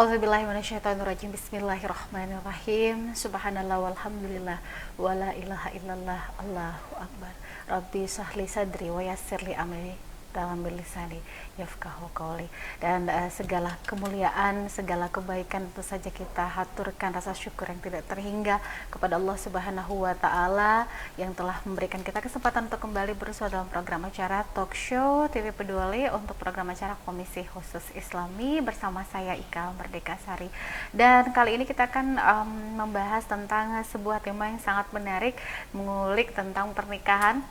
A'udzubillahi minasyaitonirrajim. Bismillahirrahmanirrahim. Subhanallah walhamdulillah wala ilaha illallah Allahu akbar. Rabbi sahli sadri wa yassirli amri dalam bilisani yafqahu qauli. Dan segala kemuliaan, segala kebaikan tentu saja kita haturkan rasa syukur yang tidak terhingga kepada Allah Subhanahu wa taala yang telah memberikan kita kesempatan untuk kembali bersua dalam program acara Talk Show TV Peduli untuk program acara Komisi Khusus Islami bersama saya Ika Merdeka Sari. Dan kali ini kita akan membahas tentang sebuah tema yang sangat menarik, mengulik tentang pernikahan,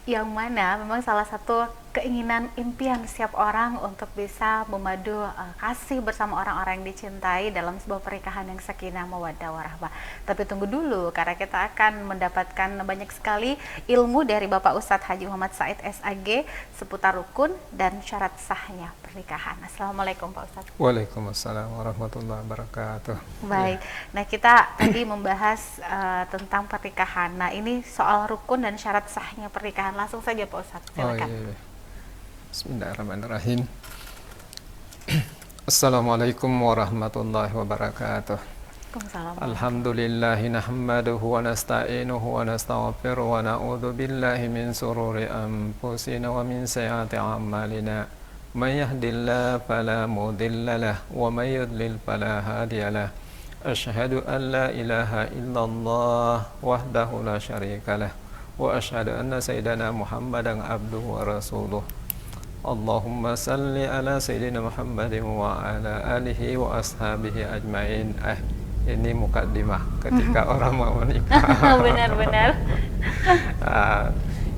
yang mana memang salah satu keinginan impian setiap orang untuk bisa memadu kasih bersama orang-orang yang dicintai dalam sebuah pernikahan yang sakinah mawaddah warahmah. Tapi tunggu dulu, karena kita akan mendapatkan banyak sekali ilmu dari Bapak Ustadz Haji Muhammad Said SAG seputar rukun dan syarat sahnya pernikahan. Assalamualaikum Pak Ustadz. Waalaikumsalam warahmatullahi wabarakatuh. Baik, nah kita tadi membahas tentang pernikahan. Nah ini soal rukun dan syarat sahnya pernikahan. Langsung saja Pak Ustadz, silakan. Iya. Bismillahirrahmanirrahim. Assalamualaikum warahmatullahi wabarakatuh. Alhamdulillahi nahmaduhu wa nasta'inuhu wa nastaghfiruhu wa na'udzu billahi min sururi anfusina wa min sayyiati a'malina. May yahdihillahu fala mudilla lahu wa may yudlil fala hadiya lahu. Asyhadu an la ilaha illallah wahdahu la syarika lahu wa asyhadu anna sayyidana Muhammadan abduhu wa rasuluh. Allahumma salli ala sayyidina Muhammadin wa ala alihi wa ashabihi ajmain. Ini mukaddimah ketika orang mau menikah. Benar-benar.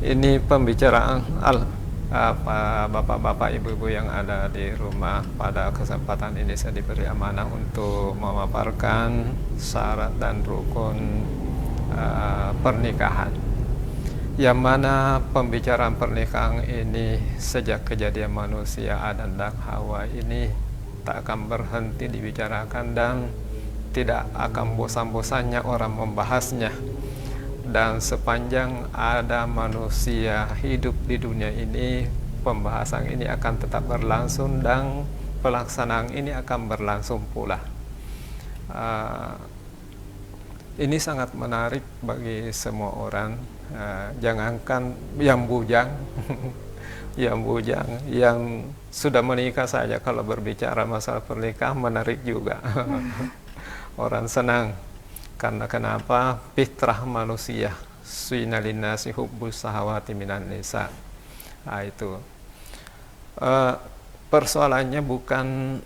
Ini pembicaraan bapak-bapak, ibu-ibu yang ada di rumah. Pada kesempatan ini saya diberi amanah untuk memaparkan syarat dan rukun pernikahan, yang mana pembicaraan pernikahan ini sejak kejadian manusia Adam dan Hawa ini tak akan berhenti dibicarakan dan tidak akan bosan-bosannya orang membahasnya. Dan sepanjang ada manusia hidup di dunia ini, pembahasan ini akan tetap berlangsung dan pelaksanaan ini akan berlangsung pula. Ini sangat menarik bagi semua orang. Jangankan yang bujang, yang sudah menikah saja kalau berbicara masalah pernikahan menarik juga. Orang senang karena kenapa? Fitrah manusia, suina linnasi hubbus sahawati minan nisa. Itu persoalannya bukan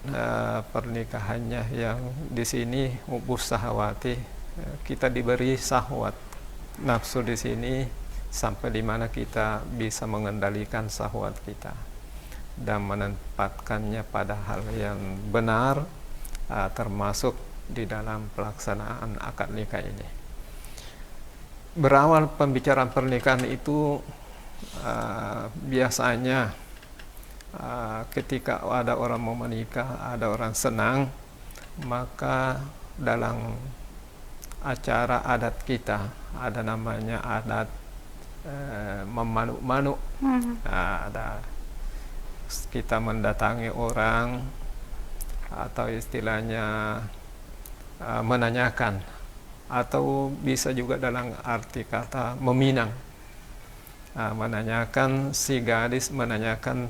pernikahannya yang di sini hubbus sahawati. Kita diberi syahwat, nafsu di sini sampai di mana kita bisa mengendalikan syahwat kita dan menempatkannya pada hal yang benar, termasuk di dalam pelaksanaan akad nikah ini. Berawal pembicaraan pernikahan itu biasanya ketika ada orang mau menikah, ada orang senang, maka dalam acara adat kita ada namanya adat memanuk-manuk. Ada kita mendatangi orang atau istilahnya menanyakan, atau bisa juga dalam arti kata meminang. Menanyakan si gadis, menanyakan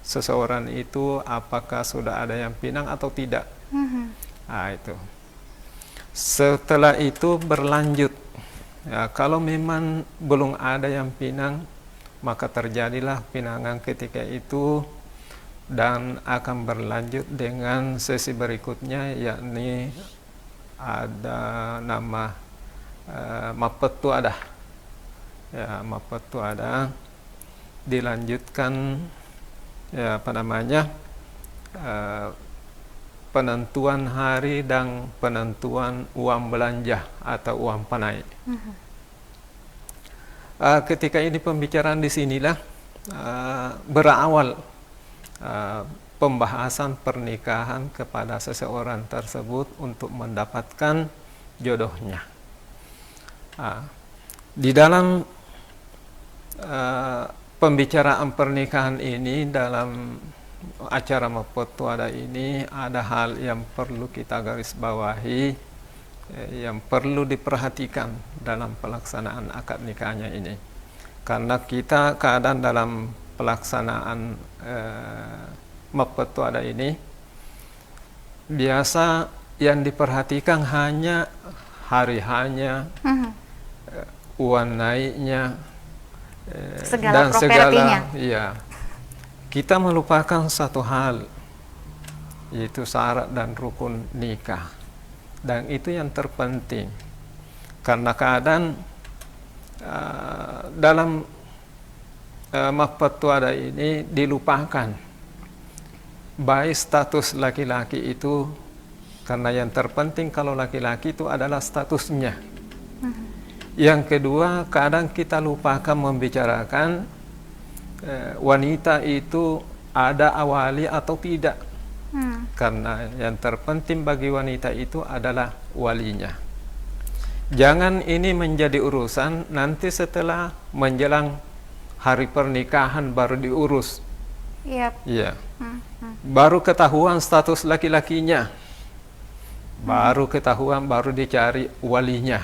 seseorang itu apakah sudah ada yang pinang atau tidak. Itu. Setelah itu berlanjut, kalau memang belum ada yang pinang, maka terjadilah pinangan ketika itu dan akan berlanjut dengan sesi berikutnya, yakni ada nama mapetu ada. Mapetu ada, dilanjutkan penentuan hari dan penentuan uang belanja atau uang panai. Ketika ini pembicaraan di sinilah berawal pembahasan pernikahan kepada seseorang tersebut untuk mendapatkan jodohnya. Di dalam pembicaraan pernikahan ini, dalam acara mapettuada ini ada hal yang perlu kita garis bawahi, yang perlu diperhatikan dalam pelaksanaan akad nikahnya ini. Karena kita kadang dalam pelaksanaan mapettuada ini biasa yang diperhatikan hanya hari hanya, uang naiknya, segala dan propertinya. iya. Kita melupakan satu hal, yaitu syarat dan rukun nikah. Dan itu yang terpenting. Karena kadang dalam mapettuada ini dilupakan baik status laki-laki itu, karena yang terpenting kalau laki-laki itu adalah statusnya. Yang kedua, kadang kita lupakan membicarakan wanita itu ada awali atau tidak. Karena yang terpenting bagi wanita itu adalah walinya. Jangan ini menjadi urusan nanti setelah menjelang hari pernikahan baru diurus. Iya. Baru ketahuan status laki-lakinya, baru ketahuan, baru dicari walinya.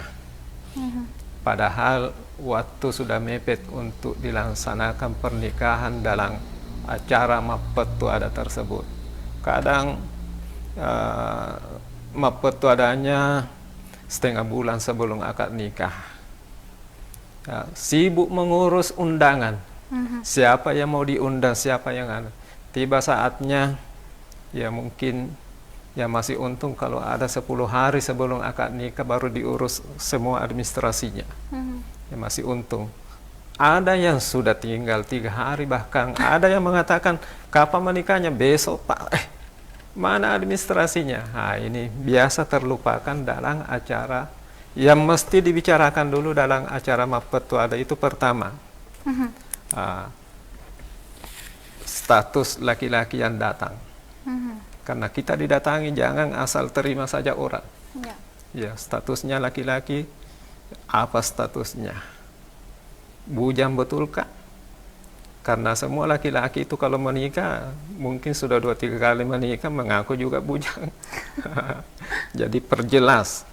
Padahal waktu sudah mepet untuk dilaksanakan pernikahan dalam acara mapettuada tersebut. Kadang mapettuadanya setengah bulan sebelum akad nikah. Sibuk mengurus undangan. Siapa yang mau diundang, siapa yang ada. Tiba saatnya, ya mungkin ya masih untung kalau ada 10 hari sebelum akad nikah baru diurus semua administrasinya. Ya masih untung. Ada yang sudah tinggal 3 hari, bahkan ada yang mengatakan kapan menikahnya, besok Pak. Mana administrasinya? Nah, ini biasa terlupakan dalam acara yang mesti dibicarakan dulu dalam acara mapettuada itu. Pertama, status laki-laki yang datang. Karena kita didatangi, jangan asal terima saja orang. Ya, statusnya laki-laki, apa statusnya? Bujang betulkah? Karena semua laki-laki itu kalau menikah, mungkin sudah 2-3 kali menikah, mengaku juga bujang. Jadi perjelas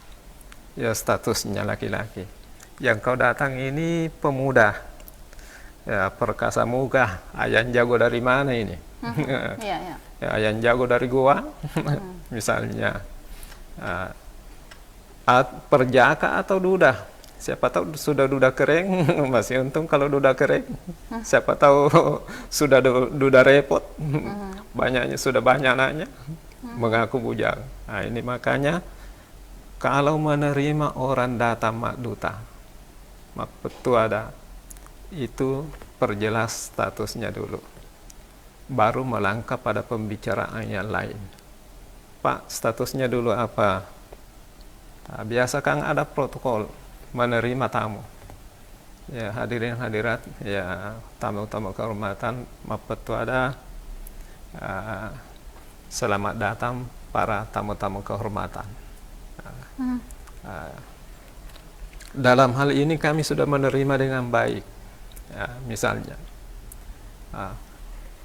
ya statusnya laki-laki. Yang kau datang ini pemuda, ya perkasa muka, ayam jago dari mana ini? Ya, ayam jago dari gua, misalnya. Perjaka atau duda? Siapa tahu sudah duda kering, masih untung kalau duda kering. Siapa tahu sudah duda repot, banyaknya sudah banyak anaknya, mengaku bujang. Nah, ini makanya kalau menerima orang datang makduta, mapettuada, itu perjelas statusnya dulu, baru melangkah pada pembicaraan yang lain. Pak, statusnya dulu apa? Nah, biasa kan ada protokol menerima tamu. Ya, hadirin hadirat, ya tamu-tamu kehormatan mapettuada, selamat datang para tamu-tamu kehormatan. Dalam hal ini kami sudah menerima dengan baik. Ya, misalnya,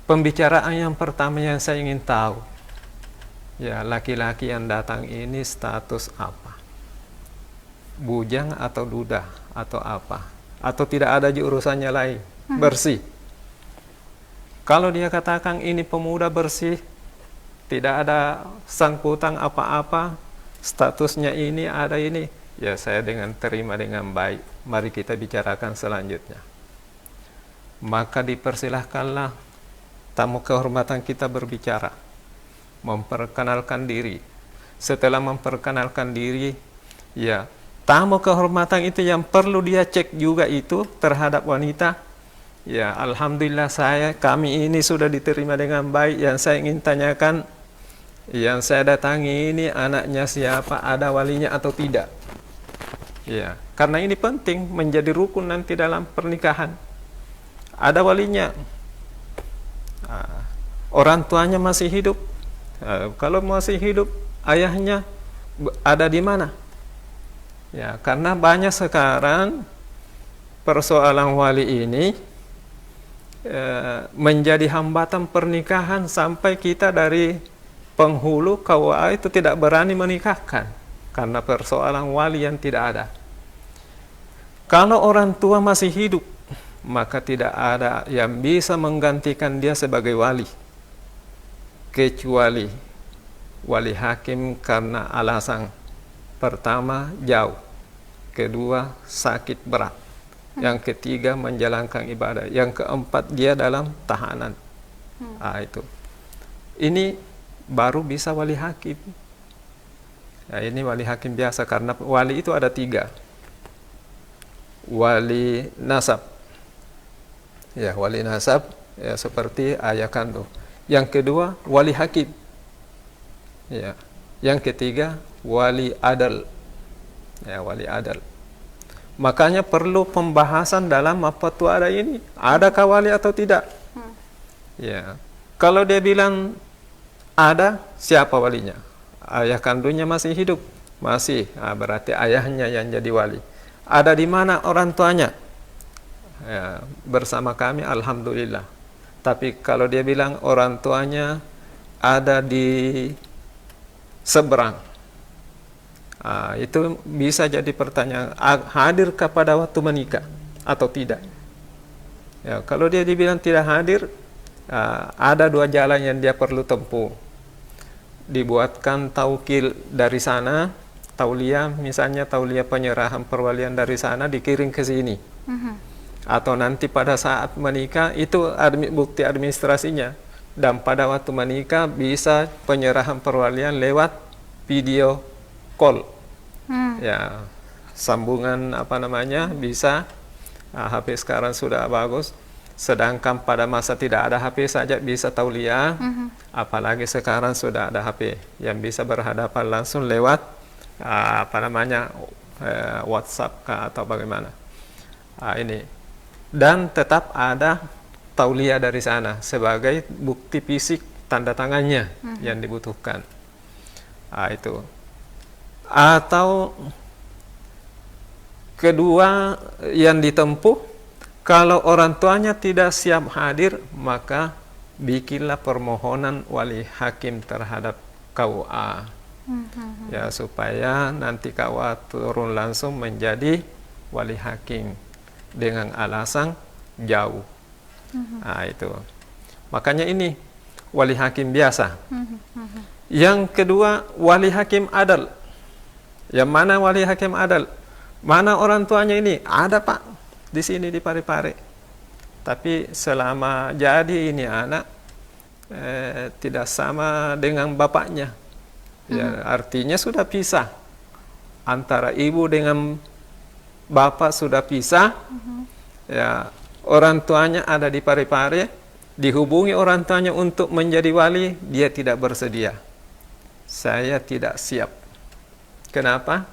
pembicaraan yang pertama yang saya ingin tahu, ya laki-laki yang datang ini status apa? Bujang atau duda atau apa? Atau tidak ada urusannya lain? Bersih. Kalau dia katakan ini pemuda bersih, tidak ada sangkutan apa-apa, statusnya ini ada ini, ya saya terima dengan baik. Mari kita bicarakan selanjutnya. Maka dipersilahkanlah tamu kehormatan kita berbicara, memperkenalkan diri. Setelah memperkenalkan diri, ya tamu kehormatan itu yang perlu dia cek juga itu terhadap wanita. Ya, alhamdulillah kami ini sudah diterima dengan baik. Yang saya ingin tanyakan, yang saya datangi ini anaknya siapa, ada walinya atau tidak? Ya, karena ini penting menjadi rukun nanti dalam pernikahan. Ada walinya. Orang tuanya masih hidup. Kalau masih hidup, ayahnya ada di mana? Ya, karena banyak sekarang persoalan wali ini menjadi hambatan pernikahan sampai kita dari penghulu KUA itu tidak berani menikahkan karena persoalan wali yang tidak ada. Kalau orang tua masih hidup, maka tidak ada yang bisa menggantikan dia sebagai wali, kecuali wali hakim karena alasan pertama jauh, kedua sakit berat, yang ketiga menjalankan ibadah, yang keempat dia dalam tahanan. Itu. Ini baru bisa wali hakim. Ya, ini wali hakim biasa karena wali itu ada 3. Wali nasab. Ya, wali nasab ya seperti ayah kandung. Yang kedua wali hakim. Ya. Yang ketiga wali adal. Ya, wali adal. Makanya perlu pembahasan dalam apa itu ada ini. Adakah wali atau tidak? Ya. Kalau dia bilang ada, siapa walinya? Ayah kandungnya masih hidup? Masih. Berarti ayahnya yang jadi wali. Ada di mana orang tuanya? Ya, bersama kami, alhamdulillah. Tapi kalau dia bilang orang tuanya ada di seberang, itu bisa jadi pertanyaan, hadirkah pada waktu menikah atau tidak? Ya, kalau dia dibilang tidak hadir, ada 2 jalan yang dia perlu tempuh. Dibuatkan taukil dari sana, tauliah, misalnya tauliah penyerahan perwalian dari sana dikirim ke sini. Atau nanti pada saat menikah itu bukti administrasinya. Dan pada waktu menikah bisa penyerahan perwalian lewat video call. Ya, sambungan bisa. HP sekarang sudah bagus. Sedangkan pada masa tidak ada HP saja bisa tauliah. Apalagi sekarang sudah ada HP yang bisa berhadapan langsung lewat WhatsApp atau bagaimana. Ini. Dan tetap ada tauliah dari sana sebagai bukti fisik tanda tangannya yang dibutuhkan. Itu. Atau kedua yang ditempuh, kalau orang tuanya tidak siap hadir, maka bikinlah permohonan wali hakim terhadap KUA. Ya, supaya nanti KUA turun langsung menjadi wali hakim dengan alasan jauh. Itu. Makanya ini wali hakim biasa. Yang kedua wali hakim adal. Yang mana wali hakim adal? Mana orang tuanya ini? Ada, Pak, di sini di Parepare. Tapi selama jadi ini anak tidak sama dengan bapaknya. Ya, artinya sudah pisah. Antara ibu dengan bapak sudah pisah. Ya, orang tuanya ada di Parepare, dihubungi orang tuanya untuk menjadi wali, dia tidak bersedia. Saya tidak siap. Kenapa?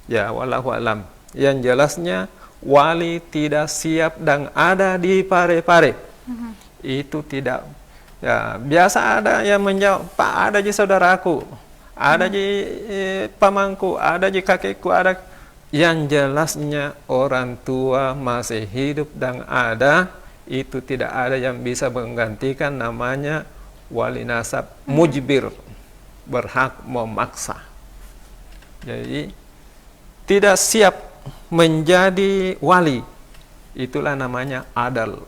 Ya, wallahu alam. Yang jelasnya wali tidak siap dan ada di Parepare. Itu tidak. Ya, biasa ada yang menjawab, Pak, ada di saudaraku, ada di pamanku, ada di kakekku, ada. Yang jelasnya orang tua masih hidup dan ada, itu tidak ada yang bisa menggantikan, namanya wali nasab mujbir, berhak memaksa. Jadi tidak siap menjadi wali, itulah namanya adal.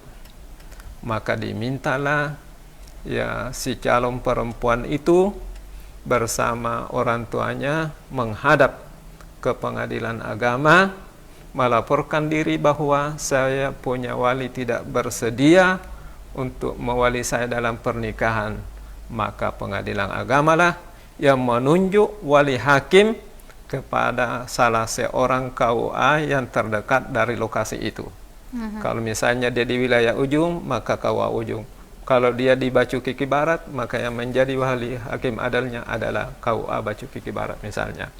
Maka dimintalah ya si calon perempuan itu bersama orang tuanya menghadap ke pengadilan agama, melaporkan diri bahwa saya punya wali tidak bersedia untuk mewali saya dalam pernikahan. Maka pengadilan agamalah yang menunjuk wali hakim kepada salah seorang KUA yang terdekat dari lokasi itu. Kalau misalnya dia di wilayah ujung, maka KUA ujung. Kalau dia di Bacu Kiki Barat, maka yang menjadi wali hakim adalnya adalah KUA Bacu Kiki Barat misalnya.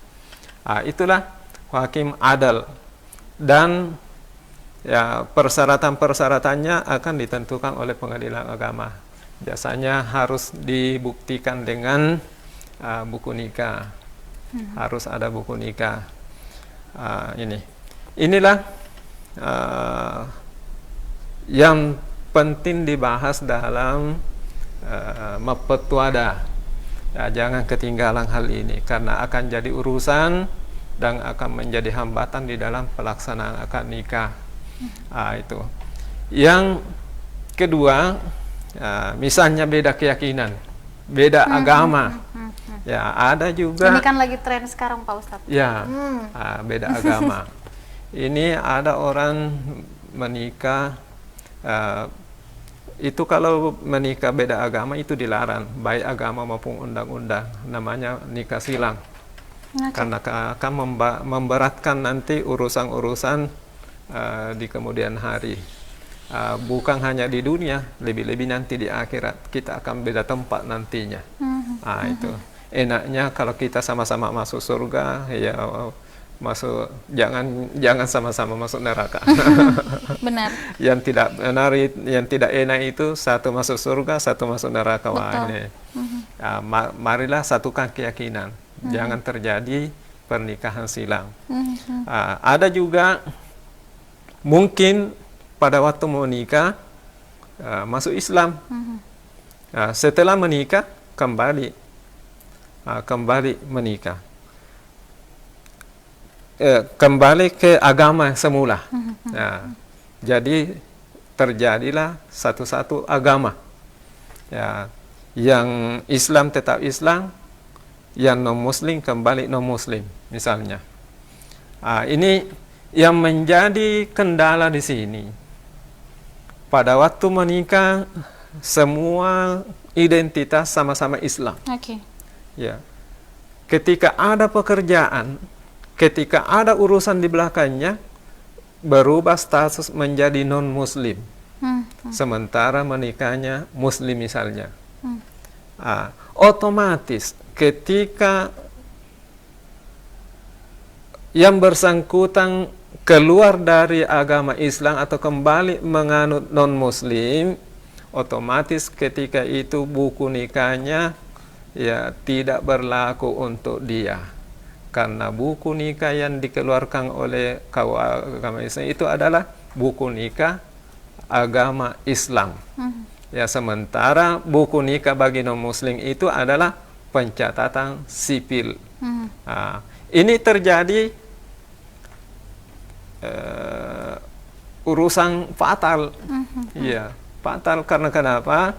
Itulah hakim adal. Dan ya, persyaratan-persyaratannya akan ditentukan oleh pengadilan agama. Biasanya harus dibuktikan dengan buku nikah. Harus ada buku nikah. Inilah yang penting dibahas dalam mapetwada. Ya, jangan ketinggalan hal ini karena akan jadi urusan dan akan menjadi hambatan di dalam pelaksanaan akad nikah. Itu. Yang kedua, misalnya beda keyakinan, beda agama. Ya, ada juga. Ini kan lagi tren sekarang Pak Ustadz. Ya, beda agama. Ini ada orang menikah, itu kalau menikah beda agama itu dilarang, baik agama maupun undang-undang, namanya nikah silang. Karena akan memberatkan nanti urusan-urusan di kemudian hari. Bukan hanya di dunia, lebih-lebih nanti di akhirat kita akan beda tempat nantinya. Itu enaknya kalau kita sama-sama masuk surga, ya jangan sama-sama masuk neraka. Benar. Yang tidak enak itu satu masuk surga, satu masuk neraka. Wah, ini. Marilah satukan keyakinan. Jangan terjadi pernikahan silang. Ada juga mungkin pada waktu mau nikah masuk Islam. Setelah menikah kembali menikah. Kembali ke agama semula. Jadi terjadilah satu-satu agama. Ya, yang Islam tetap Islam, yang non-Muslim kembali non-Muslim, misalnya. Ini yang menjadi kendala di sini. Pada waktu menikah, semua identitas sama-sama Islam. Ya, ketika ada pekerjaan, ketika ada urusan di belakangnya, berubah status menjadi non-Muslim. Sementara menikahnya Muslim misalnya. Otomatis ketika yang bersangkutan keluar dari agama Islam atau kembali menganut non-Muslim, otomatis ketika itu buku nikahnya ya tidak berlaku untuk dia. Karena buku nikah yang dikeluarkan oleh KUA agama Islam itu adalah buku nikah agama Islam. Ya, sementara buku nikah bagi non-Muslim itu adalah pencatatan sipil. Ini terjadi urusan fatal. Ya, fatal karena kenapa?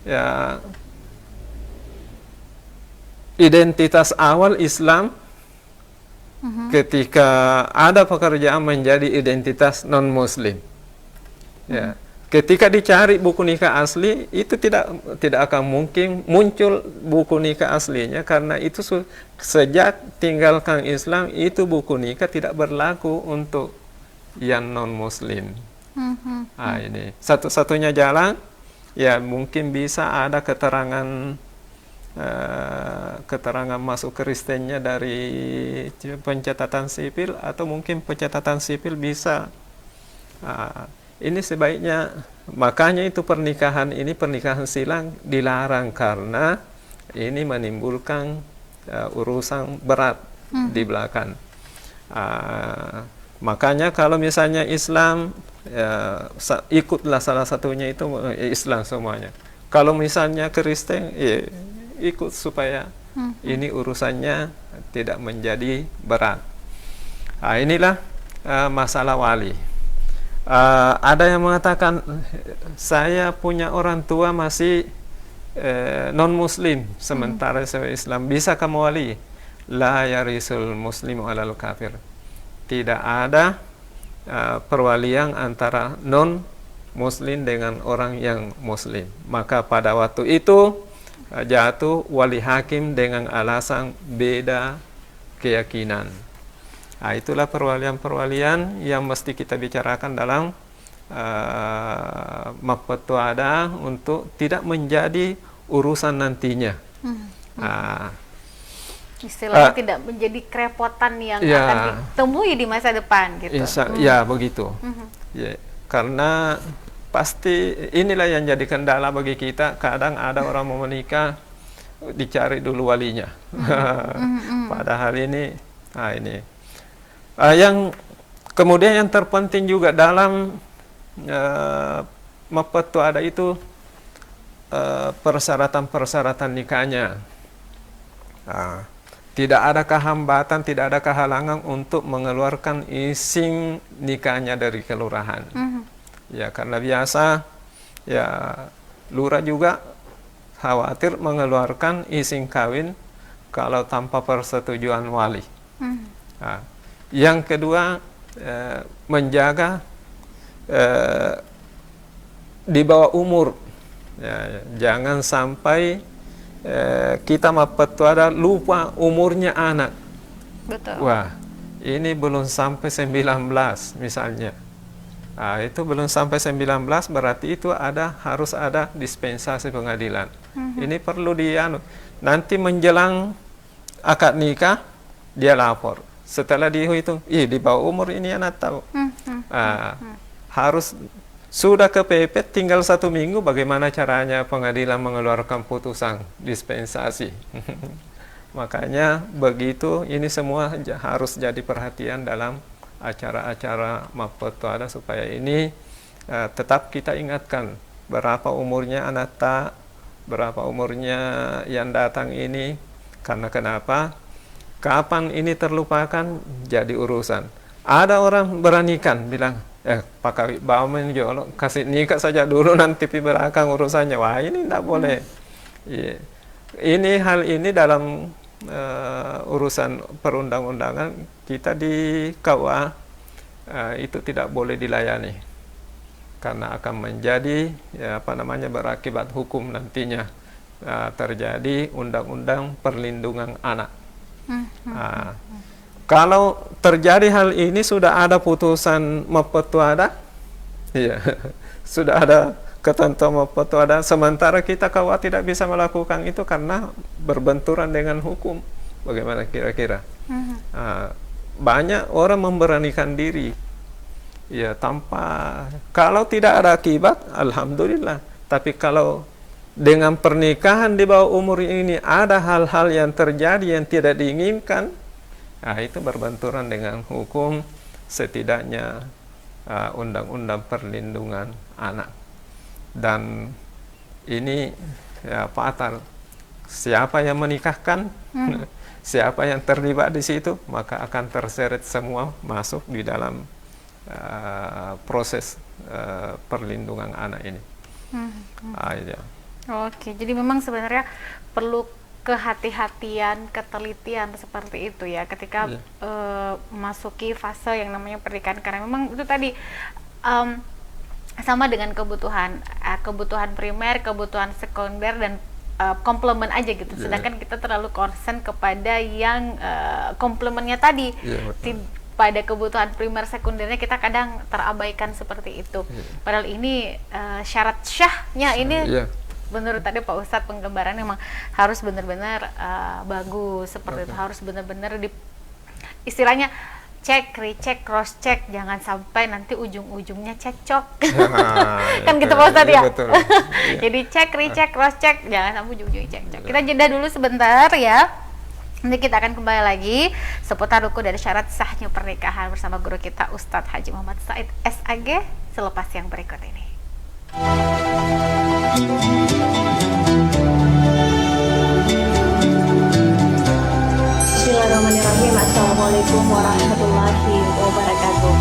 Ya, identitas awal Islam ketika ada pekerjaan menjadi identitas non-Muslim. Ya, ketika dicari buku nikah asli itu tidak akan mungkin muncul buku nikah aslinya karena itu sejak tinggalkan Islam itu buku nikah tidak berlaku untuk yang non-Muslim. Ini satu-satunya jalan ya mungkin bisa ada keterangan masuk Kristennya dari pencatatan sipil atau mungkin pencatatan sipil bisa. Ini sebaiknya, makanya itu pernikahan silang dilarang karena ini menimbulkan urusan berat di belakang. Makanya kalau misalnya Islam ikutlah salah satunya itu Islam semuanya. Kalau misalnya Kristen ikut supaya ini urusannya tidak menjadi berat. Inilah masalah wali. Ada yang mengatakan saya punya orang tua masih non-Muslim sementara saya Islam, bisa kamu wali? La yarisul muslimu alal kafir. Tidak ada perwalian antara non-Muslim dengan orang yang Muslim. Maka pada waktu itu jatuh wali hakim dengan alasan beda keyakinan. Itulah perwalian-perwalian yang mesti kita bicarakan dalam mapetwada untuk tidak menjadi urusan nantinya. Istilahnya tidak menjadi kerepotan yang akan ditemui di masa depan gitu. Ya begitu. Ya, karena pasti inilah yang jadi kendala bagi kita. Kadang ada orang mau menikah dicari dulu walinya. Padahal ini yang kemudian yang terpenting juga dalam mapetu ada itu persyaratan-persyaratan nikahnya. Tidak ada kehambatan, tidak ada kehalangan untuk mengeluarkan izin nikahnya dari kelurahan. Ya, karena biasa ya lurah juga khawatir mengeluarkan izin kawin kalau tanpa persetujuan wali. Yang kedua, menjaga di bawah umur. Ya, jangan sampai kita mapetu ada lupa umurnya anak. Betul. Wah, ini belum sampai 19 misalnya. Itu belum sampai 19 berarti itu harus ada dispensasi pengadilan. Ini perlu nanti menjelang akad nikah dia lapor. Setelah dihitung, di bawah umur ini anak tahu. Harus sudah kepepet tinggal 1 minggu, bagaimana caranya pengadilan mengeluarkan putusan dispensasi. Makanya begitu, ini semua harus jadi perhatian dalam acara-acara mapetu ada, supaya ini tetap kita ingatkan berapa umurnya anak tak, berapa umurnya yang datang ini. Karena kenapa? Kapan ini terlupakan jadi urusan. Ada orang beranikan bilang, pakai bawa menjolok, kasih nikah saja dulu, nanti di belakang urusannya. Wah, ini tidak boleh. Ini hal ini dalam urusan perundang-undangan kita di KUA itu tidak boleh dilayani, karena akan menjadi berakibat hukum nantinya. Terjadi undang-undang perlindungan anak. Kalau terjadi hal ini, sudah ada putusan mapetu ada, sudah ada ketentuan mapetu ada, sementara kita KUA tidak bisa melakukan itu karena berbenturan dengan hukum. Bagaimana kira-kira? Banyak orang memberanikan diri, kalau tidak ada akibat, alhamdulillah. Tapi kalau dengan pernikahan di bawah umur ini ada hal-hal yang terjadi yang tidak diinginkan, itu berbenturan dengan hukum, setidaknya undang-undang perlindungan anak. Dan ini fatal. Siapa yang menikahkan, siapa yang terlibat di situ, maka akan terseret semua masuk di dalam proses perlindungan anak ini. Oke, jadi memang sebenarnya perlu kehati-hatian, ketelitian seperti itu ya ketika masuki fase yang namanya pernikahan, karena memang itu tadi sama dengan kebutuhan primer, kebutuhan sekunder, dan komplement aja gitu. Sedangkan kita terlalu concern kepada yang komplemennya tadi. Pada kebutuhan primer sekundernya kita kadang terabaikan seperti itu. Padahal ini syarat syahnya ini menurut tadi Pak Ustadz penggambaran memang harus benar-benar bagus seperti itu, harus benar-benar istilahnya cek, recheck, cross check, jangan sampai nanti ujung-ujungnya cekcok. Kan gitu Pak Ustadz ya. Jadi cek, recheck, cross check, jangan sampai ujung-ujungnya cekcok. Kita jeda dulu sebentar ya. Nanti kita akan kembali lagi seputar rukun dari syarat sahnya pernikahan bersama guru kita Ustadz Haji Muhammad Said SAG selepas yang berikut ini. Bismillahirrahmanirrahim. Assalamualaikum warahmatullahi wabarakatuh.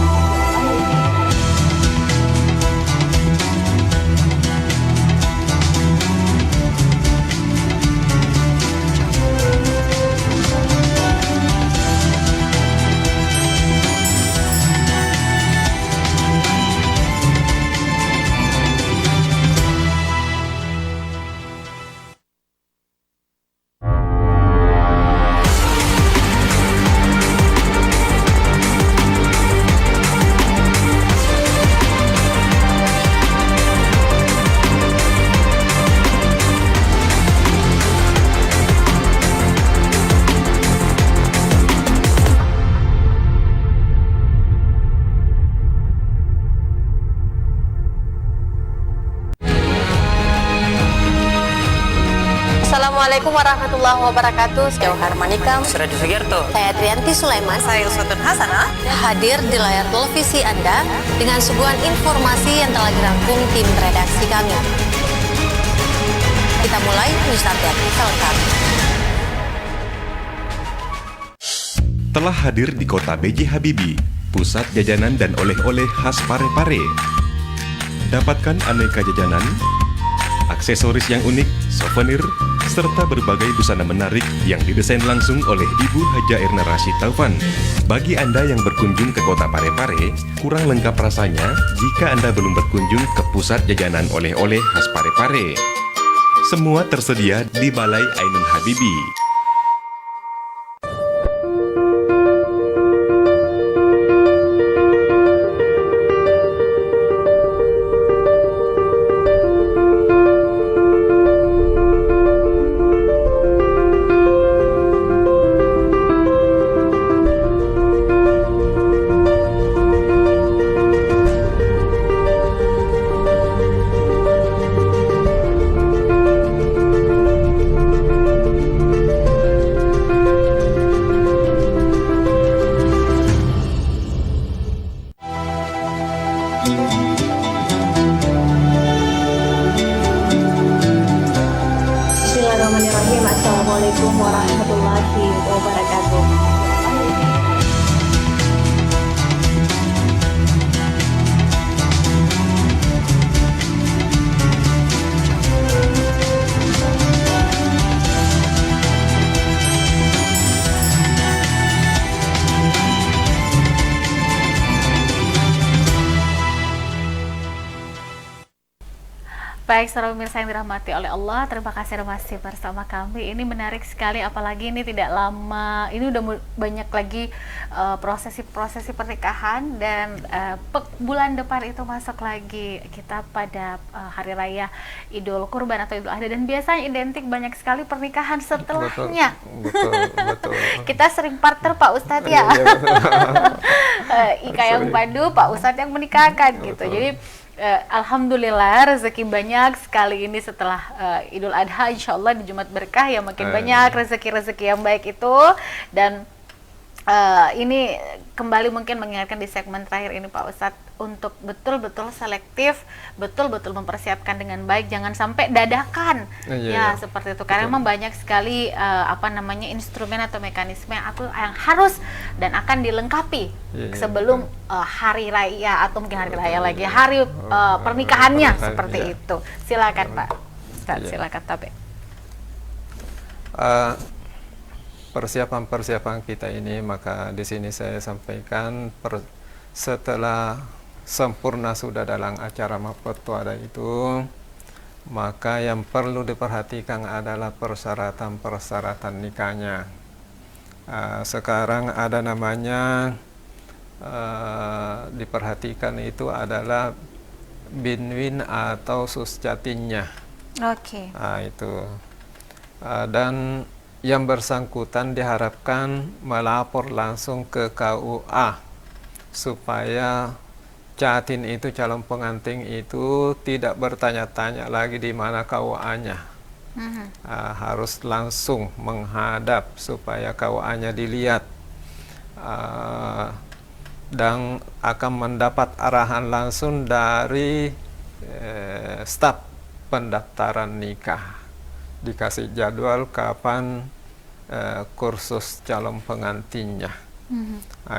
Assalamualaikum warahmatullahi wabarakatuh. Jauhar Manikam, Suradi Sugiarto, saya Trianti Sulaiman. saya Uswatun Hasanah. Hadir di layar televisi Anda dengan suguhan informasi yang telah dirangkum tim redaksi kami. Kita mulai News Update selengkapnya. Telah hadir di kota B.J. Habibie, pusat jajanan dan oleh-oleh khas Parepare. Dapatkan aneka jajanan, aksesoris yang unik, souvenir, serta berbagai busana menarik yang didesain langsung oleh Ibu Haja Erna Rashid Taufan. Bagi Anda yang berkunjung ke kota Parepare, kurang lengkap rasanya jika Anda belum berkunjung ke pusat jajanan oleh-oleh khas Parepare. Semua tersedia di Balai Ainun Habibie. Bismillahirrahmanirrahim. Assalamualaikum warahmatullahi wabarakatuh. Baik, saudara pemirsa yang dirahmati oleh Allah, terima kasih masih bersama kami. Ini menarik sekali, apalagi ini tidak lama, ini udah banyak lagi prosesi pernikahan, dan bulan depan itu masuk lagi kita pada hari raya Idul Kurban atau Idul Adha, dan biasanya identik banyak sekali pernikahan setelahnya. Betul. Kita sering partner Pak Ustadz ya. Ika yang pandu, Pak Ustadz yang menikahkan gitu. Jadi alhamdulillah rezeki banyak sekali ini setelah Idul Adha, insya Allah di Jumat Berkah ya, makin banyak rezeki-rezeki yang baik itu. Dan ini kembali mungkin mengingatkan di segmen terakhir ini Pak Ustadz, untuk betul-betul selektif, betul-betul mempersiapkan dengan baik, jangan sampai dadakan seperti itu, karena memang banyak sekali instrumen atau mekanisme yang harus dan akan dilengkapi sebelum hari raya, atau mungkin hari raya lagi, hari pernikahannya seperti itu. Silakan Pak Ustadz, silakan Tabe. Persiapan kita ini, maka di sini saya sampaikan setelah sempurna sudah dalam acara Mapetwada itu, maka yang perlu diperhatikan adalah persyaratan nikahnya. Sekarang ada namanya diperhatikan itu adalah binwin atau susjatinnya. Oke. Itu dan yang bersangkutan diharapkan melapor langsung ke KUA supaya Jatin itu, calon pengantin itu, tidak bertanya-tanya lagi di mana KUA-nya. Harus langsung menghadap supaya KUA-nya dilihat, dan akan mendapat arahan langsung dari staf pendaftaran nikah. Dikasih jadwal kapan kursus calon pengantinnya.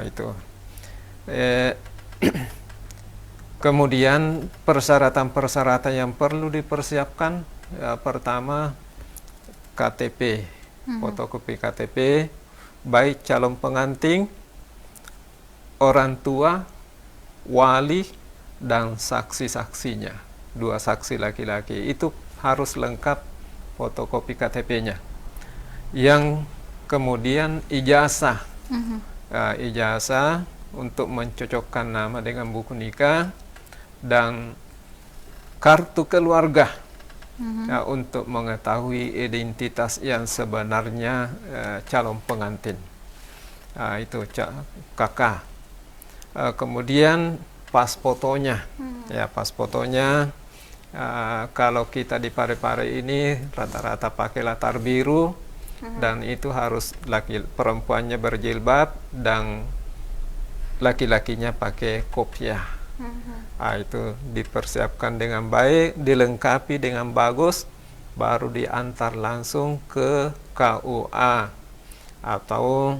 Itu. Kemudian persyaratan yang perlu dipersiapkan, pertama KTP, fotokopi KTP, baik calon pengantin, orang tua, wali, dan saksi-saksinya. 2 saksi laki-laki itu harus lengkap fotokopi KTP-nya. Yang kemudian ijazah, ijazah untuk mencocokkan nama dengan buku nikah, dan kartu keluarga untuk mengetahui identitas yang sebenarnya calon pengantin. Itu kakak. Kemudian pas fotonya, pas fotonya Kalau kita di Parepare ini rata-rata pakai latar biru, dan itu harus perempuannya berjilbab dan laki-lakinya pakai kopiah. Itu dipersiapkan dengan baik, dilengkapi dengan bagus, baru diantar langsung ke KUA atau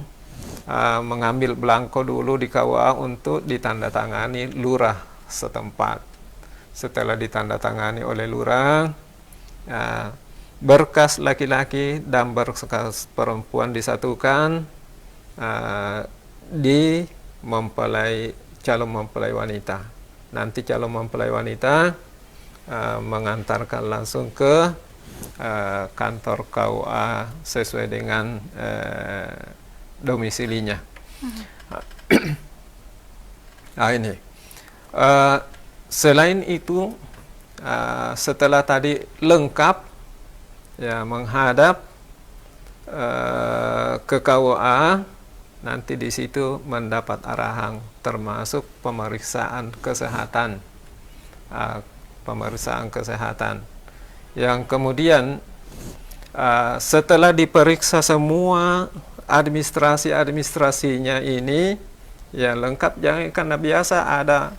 mengambil belangko dulu di KUA untuk ditandatangani lurah setempat. Setelah ditandatangani oleh lurah, berkas laki-laki dan berkas perempuan disatukan di calon mempelai wanita. Nanti calon mempelai wanita mengantarkan langsung ke kantor KUA sesuai dengan domisilinya. Ini. Selain itu, setelah tadi lengkap, ya, menghadap ke KUA, nanti di situ mendapat arahan termasuk pemeriksaan kesehatan. Yang kemudian setelah diperiksa semua administrasinya ini, ya lengkap, jangan karena biasa ada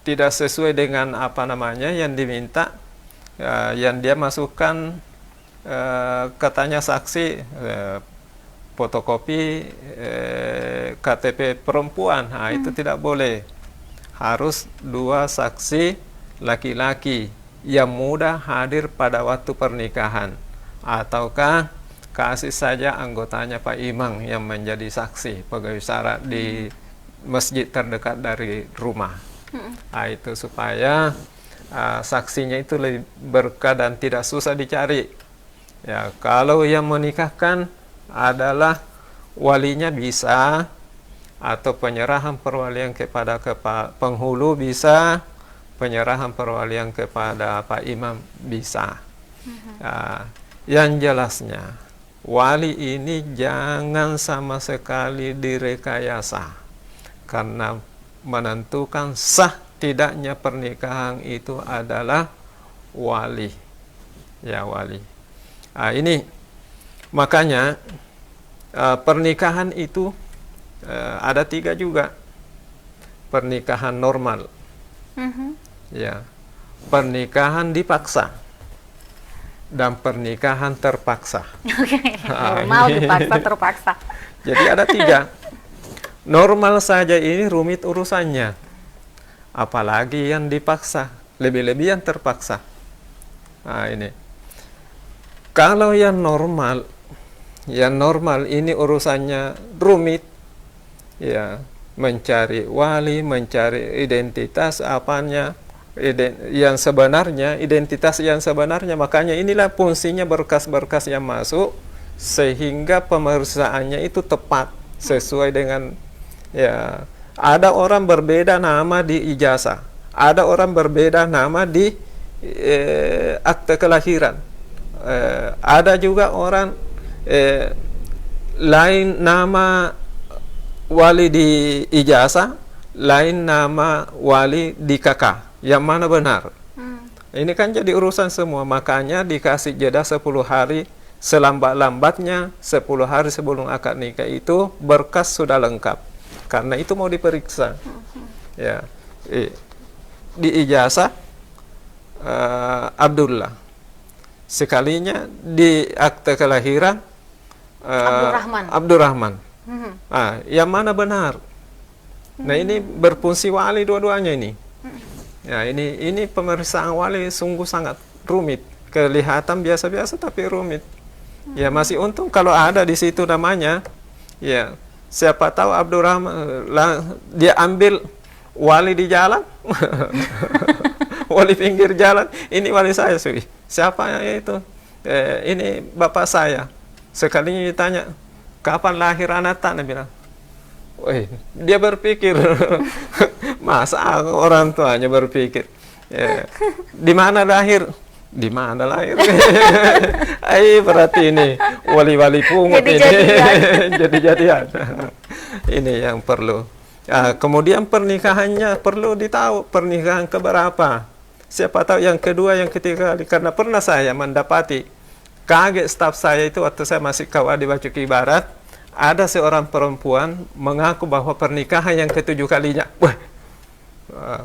tidak sesuai dengan yang diminta, yang dia masukkan, katanya saksi fotokopi KTP perempuan. Itu tidak boleh, harus 2 saksi laki-laki yang mudah hadir pada waktu pernikahan, ataukah kasih saja anggotanya Pak Imam yang menjadi saksi pegawai syarat di masjid terdekat dari rumah. Itu supaya saksinya itu lebih berkah dan tidak susah dicari. Ya, kalau yang menikahkan adalah walinya bisa, atau penyerahan perwalian kepada penghulu bisa, penyerahan perwalian kepada Pak Imam bisa. Yang jelasnya, wali ini jangan sama sekali direkayasa, karena menentukan sah tidaknya pernikahan itu adalah wali. Ya, wali. Ini makanya pernikahan itu ada 3 juga. Pernikahan normal, ya, pernikahan dipaksa, dan pernikahan terpaksa. Normal, dipaksa, terpaksa. Jadi ada 3. Normal saja ini rumit urusannya, apalagi yang dipaksa, lebih-lebih yang terpaksa. Ini kalau yang normal ini urusannya rumit, ya, mencari wali, mencari identitas identitas yang sebenarnya. Makanya inilah fungsinya berkas-berkas yang masuk, sehingga pemeriksaannya itu tepat sesuai dengan, ya, ada orang berbeda nama di ijazah, ada orang berbeda nama di akte kelahiran, ada juga orang lain nama wali di ijazah, lain nama wali di KK. Yang mana benar? Ini kan jadi urusan semua. Makanya dikasih jeda 10 hari, selambat-lambatnya 10 hari sebelum akad nikah itu berkas sudah lengkap, karena itu mau diperiksa. Ya, di ijazah Abdullah, sekalinya di akte kelahiran Abdurrahman. Yang mana benar? Nah, ini berfungsi wali dua-duanya ini. Ya, ini pemeriksaan wali sungguh sangat rumit. Kelihatan biasa-biasa tapi rumit. Ya, masih untung kalau ada di situ namanya. Ya, siapa tahu Abdurrahman dia ambil wali di jalan. Wali pinggir jalan. Ini wali saya, siapa itu? Ini bapak saya. Sekalinya ditanya, kapan lahir anak tak? Dia bilang, dia berpikir, masa orang tuanya berpikir, di mana lahir? Di mana lahir? Berarti ini wali-wali pungut ini. Jadi-jadian. Ini yang perlu. Kemudian pernikahannya perlu ditahu pernikahan keberapa. Siapa tahu yang kedua, yang ketiga kali. Karena pernah saya mendapati kaget staf saya itu waktu saya masih KUA di Bacuki Barat, ada seorang perempuan mengaku bahwa pernikahan yang ke-7 kalinya. Wah,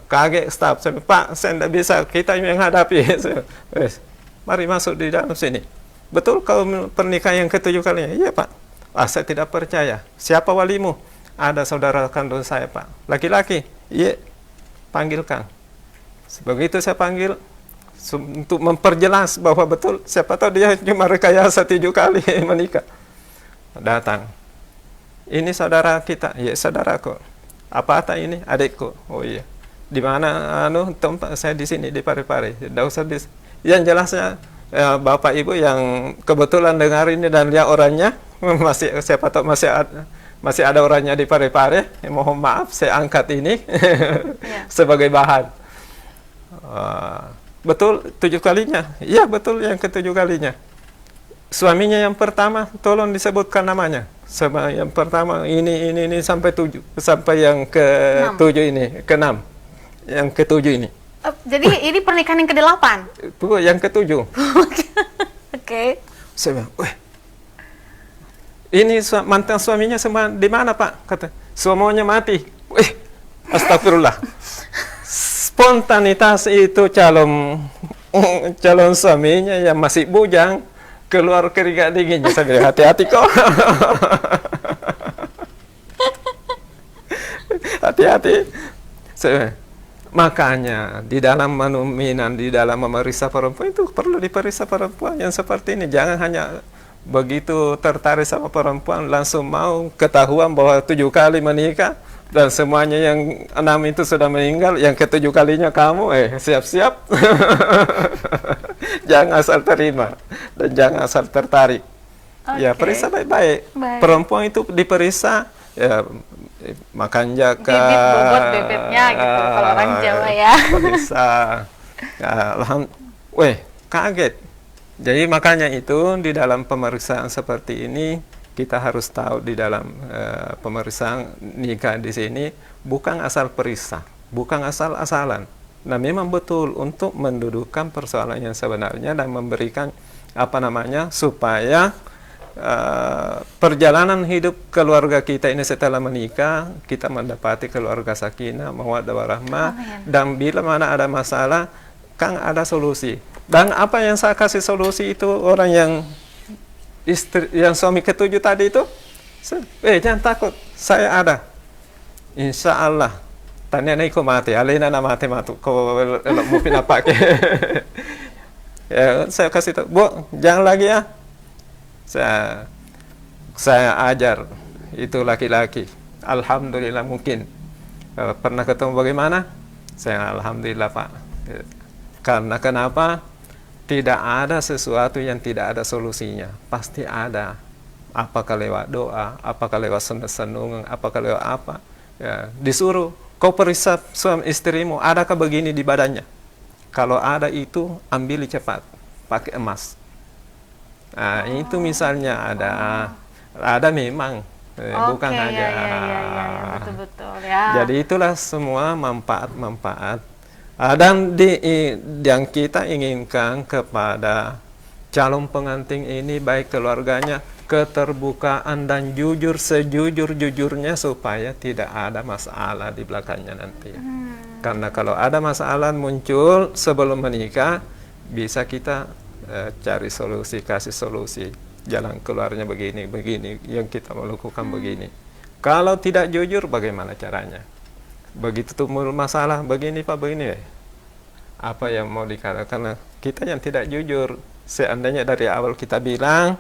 kaget staf saya, Pak, saya tidak bisa, kita yang hadapi. Mari masuk di dalam sini. Betul kau pernikahan yang ke-7 kalinya? Iya, Pak. Saya tidak percaya. Siapa walimu? Ada saudara kandung saya, Pak. Laki-laki? Iya. Panggilkan. Begitu saya panggil untuk memperjelas bahwa betul, siapa tahu dia cuma rekayasa 7 kali menikah. Datang. Ini saudara kita. Iya, saudaraku. Apa ini? Adikku. Oh iya. Di mana tempat saya di sini di Parepare. Tidak usah yang jelasnya Bapak Ibu yang kebetulan dengar ini dan lihat orangnya masih, siapa tahu masih ada orangnya di Parepare. Mohon maaf saya angkat ini sebagai bahan. Betul 7 kalinya? Iya, betul yang ke-7 kalinya. Suaminya yang pertama tolong disebutkan namanya. Yang pertama ini sampai 7, sampai yang ke-7 ini, ke-6. Yang ke-7 ini. Jadi ini pernikahan yang ke-8? Itu yang ke-7. Oke. Saya bilang, "Weh, ini mantan suaminya semua di mana, Pak?" Kata, "Semuanya mati." Wih, astagfirullah. Spontanitas itu calon suaminya yang masih bujang keluar keringat dinginnya. Saya bilang, hati-hati kok. Hati-hati. Makanya di dalam menominan, di dalam memeriksa perempuan itu perlu diperiksa perempuan yang seperti ini. Jangan hanya begitu tertarik sama perempuan langsung mau ketahuan bahwa 7 kali menikah dan semuanya yang 6 itu sudah meninggal, yang ke-7 kalinya kamu siap-siap. Jangan asal terima dan jangan asal tertarik. Ya, periksa baik-baik. Perempuan itu diperiksa ya, makan jaka, bibit bobot bebeknya gitu kalau orang Jawa ya. Periksa. Kaget. Jadi makanya itu di dalam pemeriksaan seperti ini kita harus tahu di dalam pemeriksaan nikah di sini bukan asal periksa, bukan asal-asalan. Nah, memang betul untuk mendudukkan persoalan yang sebenarnya dan memberikan supaya perjalanan hidup keluarga kita ini setelah menikah kita mendapati keluarga sakinah, mawaddah warahmah, dan bila mana ada masalah kan ada solusi. Dan apa yang saya kasih solusi itu orang yang istri, yang suami ke-7 tadi itu, jangan takut, saya ada. Insya Allah, tanya naik mati, alina na mati matu, kau elok mau pindah pakai. Ya, saya kasih tahu, Bu, jangan lagi ya. Saya ajar itu laki-laki. Alhamdulillah mungkin pernah ketemu bagaimana? Saya alhamdulillah Pak. Karena kenapa? Tidak ada sesuatu yang tidak ada solusinya. Pasti ada. Apakah lewat doa, apakah lewat senung-senung, apakah lewat apa. Ya, disuruh, kau periksa suami istrimu, adakah begini di badannya? Kalau ada itu, ambil cepat. Pakai emas. Nah, itu misalnya ada memang. Bukan hanya. Betul-betul ya. Jadi itulah semua manfaat-manfaat. Dan yang kita inginkan kepada calon pengantin ini baik keluarganya keterbukaan dan jujur sejujur-jujurnya supaya tidak ada masalah di belakangnya nanti. Karena kalau ada masalah muncul sebelum menikah bisa kita cari solusi, kasih solusi, jalan keluarnya begini yang kita mau lakukan begini. Kalau tidak jujur bagaimana caranya? Begitu timbul masalah begini Pak begini apa yang mau dikatakan? Karena kita yang tidak jujur, seandainya dari awal kita bilang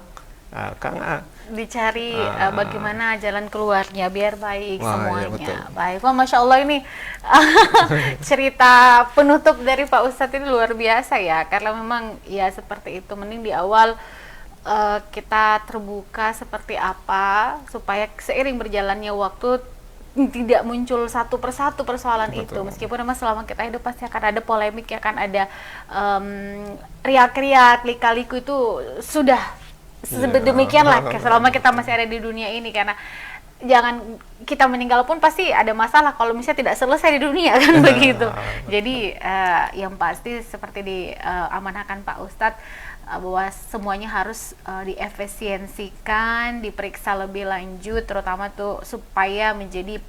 dicari bagaimana jalan keluarnya biar baik semuanya. Ya, baik, wah Masya Allah ini cerita penutup dari Pak Ustadz ini luar biasa ya, karena memang ya seperti itu, mending di awal kita terbuka seperti apa supaya seiring berjalannya waktu tidak muncul satu persatu persoalan itu. Meskipun memang selama kita hidup pasti akan ada polemik, akan ada riak-riak, lika-liku, itu sudah sedemikian lah selama kita masih ada di dunia ini, karena jangan kita meninggal pun pasti ada masalah kalau misalnya tidak selesai di dunia kan begitu. Jadi yang pasti seperti diamanahkan Pak Ustadz bahwa semuanya harus diefisiensikan, diperiksa lebih lanjut, terutama tuh supaya menjadi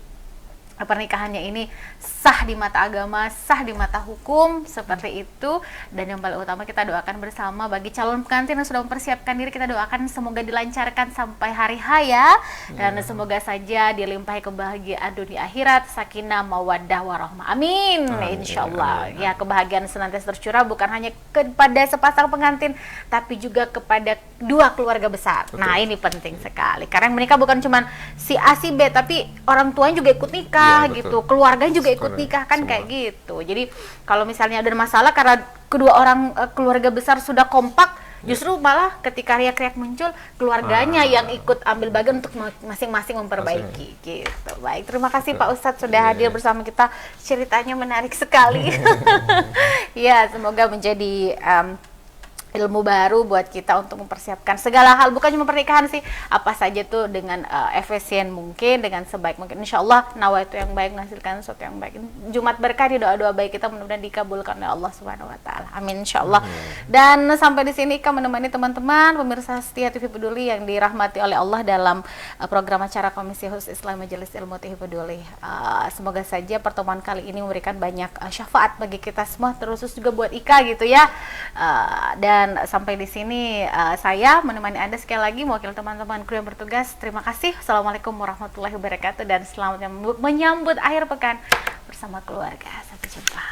pernikahannya ini sah di mata agama, sah di mata hukum, seperti itu. Dan yang paling utama kita doakan bersama bagi calon pengantin yang sudah mempersiapkan diri, kita doakan semoga dilancarkan sampai hari haya, dan semoga saja dilimpahi kebahagiaan dunia akhirat, sakinah mawaddah warahmah, amin, insyaallah. Ya, kebahagiaan senantiasa tercurah bukan hanya kepada sepasang pengantin tapi juga kepada dua keluarga besar. Betul. Nah, ini penting sekali karena yang menikah bukan cuma si A si B tapi orang tuanya juga ikut nikah. Gitu, keluarganya juga ikut nikah kan, kayak gitu. Jadi kalau misalnya ada masalah karena kedua orang keluarga besar sudah kompak, justru malah ketika riak-riak muncul keluarganya yang ikut ambil bagian untuk masing-masing memperbaiki gitu. Baik, terima kasih Pak Ustadz sudah hadir bersama kita, ceritanya menarik sekali. Ya, semoga menjadi ilmu baru buat kita untuk mempersiapkan segala hal, bukan cuma pernikahan sih, apa saja tuh dengan efisien mungkin, dengan sebaik mungkin. Insya Allah nawaitu yang baik menghasilkan sesuatu yang baik. Jumat berkah, di doa-doa baik kita mudah-mudahan dikabulkan oleh Allah Subhanahu Wa Taala. Amin, insya Allah. Dan sampai di sini Ika menemani teman-teman pemirsa setia TV Peduli yang dirahmati oleh Allah dalam program acara Komisi Khusus Islam Majelis Ilmu TV Peduli. Semoga saja pertemuan kali ini memberikan banyak syafaat bagi kita semua, terkhusus juga buat Ika gitu ya. Dan sampai di sini saya menemani Anda sekali lagi mewakili teman-teman kru yang bertugas. Terima kasih. Assalamualaikum warahmatullahi wabarakatuh dan selamat menyambut akhir pekan bersama keluarga. Sampai jumpa.